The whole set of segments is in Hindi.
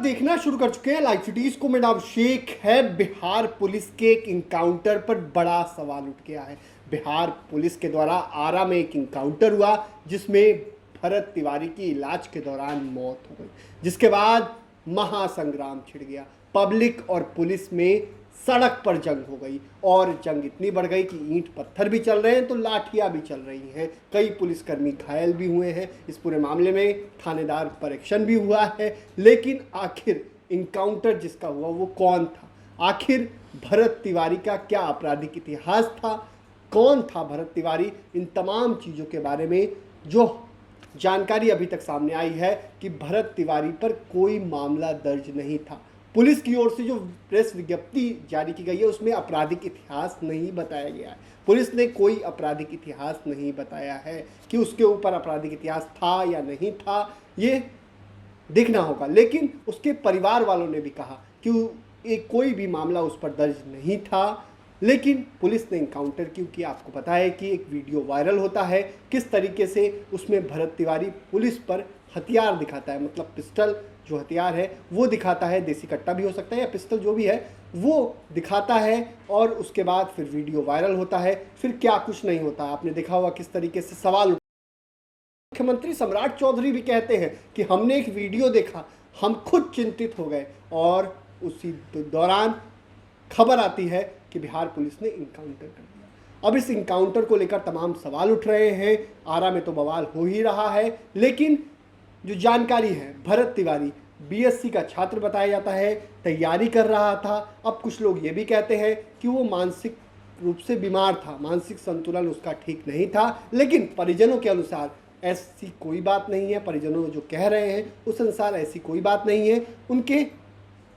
देखना शुरू कर चुके हैं लाइव सिटीज को। मेरा नाम शेख है। बिहार पुलिस के एक इनकाउंटर पर बड़ा सवाल उठ गया है। बिहार पुलिस के द्वारा आरा में एक इनकाउंटर हुआ जिसमें भरत तिवारी की इलाज के दौरान मौत हो गई, जिसके बाद महासंग्राम छिड़ गया। पब्लिक और पुलिस में सड़क पर जंग हो गई और जंग इतनी बढ़ गई कि ईंट पत्थर भी चल रहे हैं तो लाठियां भी चल रही हैं। कई पुलिसकर्मी घायल भी हुए हैं। इस पूरे मामले में थानेदार पर एक्शन भी हुआ है। लेकिन आखिर इनकाउंटर जिसका हुआ वो कौन था? आखिर भरत तिवारी का क्या आपराधिक इतिहास था? कौन था भरत तिवारी? इन तमाम चीज़ों के बारे में जो जानकारी अभी तक सामने आई है कि भरत तिवारी पर कोई मामला दर्ज नहीं था। पुलिस की ओर से जो प्रेस विज्ञप्ति जारी की गई है उसमें आपराधिक इतिहास नहीं बताया गया है। पुलिस ने कोई आपराधिक इतिहास नहीं बताया है कि उसके ऊपर आपराधिक इतिहास था या नहीं था, ये देखना होगा। लेकिन उसके परिवार वालों ने भी कहा कि कोई भी मामला उस पर दर्ज नहीं था। लेकिन पुलिस ने इनकाउंटर क्यों किया? आपको पता है कि एक वीडियो वायरल होता है किस तरीके से उसमें भरत तिवारी पुलिस पर हथियार दिखाता है, मतलब पिस्टल जो हथियार है वो दिखाता है। देसी कट्टा भी हो सकता है या पिस्टल जो भी है वो दिखाता है और उसके बाद फिर वीडियो वायरल होता है। फिर क्या कुछ नहीं होता। आपने देखा होगा किस तरीके से सवाल। मुख्यमंत्री सम्राट चौधरी भी कहते हैं कि हमने एक वीडियो देखा, हम खुद चिंतित हो गए। और उसी दौरान खबर आती है कि बिहार पुलिस ने इनकाउंटर कर दिया। अब इस इनकाउंटर को लेकर तमाम सवाल उठ रहे हैं। आरा में तो बवाल हो ही रहा है। लेकिन जो जानकारी है, भरत तिवारी बीएससी का छात्र बताया जाता है, तैयारी कर रहा था। अब कुछ लोग ये भी कहते हैं कि वो मानसिक रूप से बीमार था, मानसिक संतुलन उसका ठीक नहीं था। लेकिन परिजनों के अनुसार ऐसी कोई बात नहीं है। परिजनों जो कह रहे हैं उस अनुसार ऐसी कोई बात नहीं है। उनके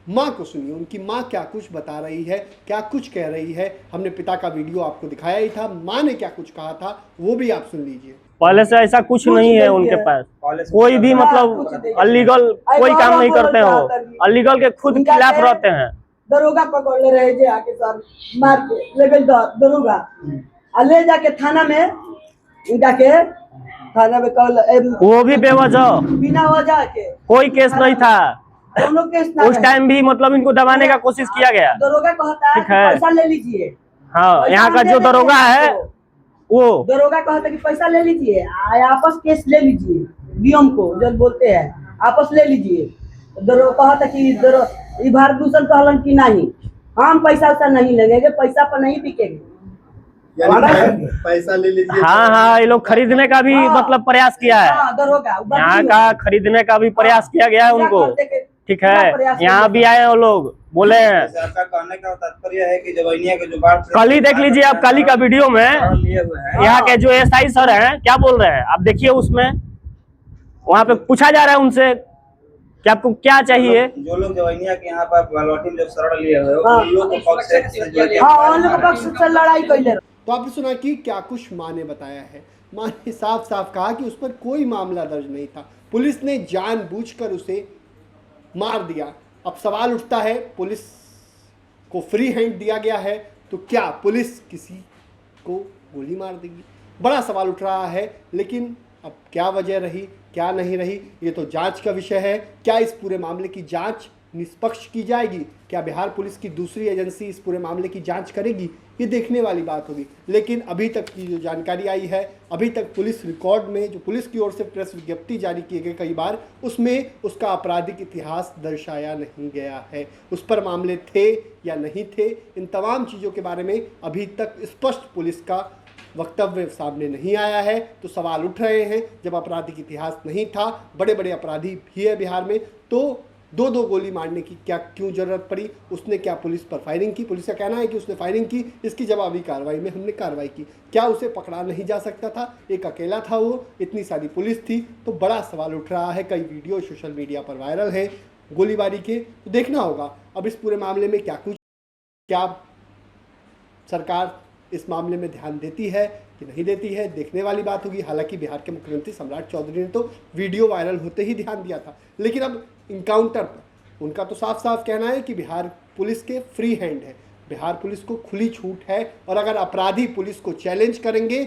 माँ को सुनिए, उनकी माँ क्या कुछ बता रही है, क्या कुछ कह रही है। हमने पिता का वीडियो आपको दिखाया ही था, माँ ने क्या कुछ कहा था वो भी आप सुन लीजिए। पहले से ऐसा कुछ नहीं है उनके पास। कोई भी मतलब अलीगल कोई काम नहीं करते हो, अलीगल के खुद खिलाफ रहते हैं। दरोगा पकड़ ले रहे थे आके सर मार के ले गए दरोगा ले जाके थाना में जाके थाना में वो भी बेवजह, बिना वजह के कोई केस नहीं था। उस टाइम भी मतलब इनको दबाने का कोशिश किया गया। दरोगा कहता है पैसा ले लीजिए। हाँ, यहाँ का जो दरोगा है वो दरोगा कहता है कि पैसा ले लीजिए, आपस केस ले लीजिए। डीएम को जब बोलते हैं आपस ले लीजिए, दरोगा कहता कि भारत भूषण कहलन कि नहीं, हम पैसा नहीं लगेंगे, पैसा पर नहीं बिकेंगे, पैसा ले लीजिए। हाँ, ये लोग खरीदने का भी मतलब प्रयास किया है। दरोगा यहाँ का खरीदने का भी प्रयास किया गया है उनको। ठीक है, यहाँ भी आए वो लोग बोले हैं। आपका कहने का तात्पर्य है कि जवैनिया के जो बाढ़ कल ही देख लीजिए आप, कल ही का वीडियो में यहाँ के जो एसआई सर हैं क्या बोल रहे हैं आप देखिए। उसमें वहाँ पे पूछा जा रहा है उनसे कि आपको क्या चाहिए। जो लोग जवैनिया के यहाँ पर जो शरण लिए हुए उन लोगों के पक्ष से लड़ाई कर ले। तो आपने सुना कि क्या कुछ माँ ने बताया है। माँ ने साफ साफ कहा कि उस पर कोई मामला दर्ज नहीं था, पुलिस ने जानबूझकर उसे मार दिया। अब सवाल उठता है, पुलिस को फ्री हैंड दिया गया है तो क्या पुलिस किसी को गोली मार देगी? बड़ा सवाल उठ रहा है। लेकिन अब क्या वजह रही, क्या नहीं रही, ये तो जांच का विषय है। क्या इस पूरे मामले की जांच निष्पक्ष की जाएगी? क्या बिहार पुलिस की दूसरी एजेंसी इस पूरे मामले की जांच करेगी? ये देखने वाली बात होगी। लेकिन अभी तक की जो जानकारी आई है, अभी तक पुलिस रिकॉर्ड में जो पुलिस की ओर से प्रेस विज्ञप्ति जारी किए गए कई बार, उसमें उसका आपराधिक इतिहास दर्शाया नहीं गया है। उस पर मामले थे या नहीं थे, इन तमाम चीज़ों के बारे में अभी तक स्पष्ट पुलिस का वक्तव्य सामने नहीं आया है। तो सवाल उठ रहे हैं, जब आपराधिक इतिहास नहीं था, बड़े बड़े अपराधी भी है बिहार में, तो दो गोली मारने की क्यों जरूरत पड़ी? उसने क्या पुलिस पर फायरिंग की? पुलिस का कहना है कि उसने फायरिंग की, इसकी जवाबी कार्रवाई में हमने कार्रवाई की। क्या उसे पकड़ा नहीं जा सकता था? एक अकेला था वो, इतनी सारी पुलिस थी। तो बड़ा सवाल उठ रहा है। कई वीडियो सोशल मीडिया पर वायरल हैं गोलीबारी के, तो देखना होगा अब इस पूरे मामले में क्या सरकार इस मामले में ध्यान देती है कि नहीं देती है, देखने वाली बात होगी। हालांकि बिहार के मुख्यमंत्री सम्राट चौधरी ने तो वीडियो वायरल होते ही ध्यान दिया था। लेकिन अब इनकाउंटर पर उनका तो साफ साफ कहना है कि बिहार पुलिस के फ्री हैंड है, बिहार पुलिस को खुली छूट है। और अगर अपराधी पुलिस को चैलेंज करेंगे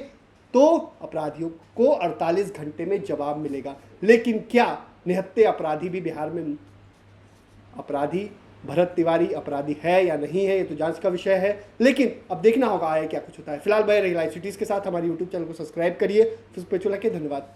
तो अपराधियों को 48 घंटे में जवाब मिलेगा। लेकिन क्या निहत्थे अपराधी भी बिहार में अपराधी भरत तिवारी अपराधी है या नहीं है, ये तो जांच का विषय है, लेकिन अब देखना होगा आगे क्या कुछ होता है। फिलहाल बने रहिए लाइव सिटीज के साथ, हमारे यूट्यूब चैनल को सब्सक्राइब करिए। फिर पे चला के धन्यवाद।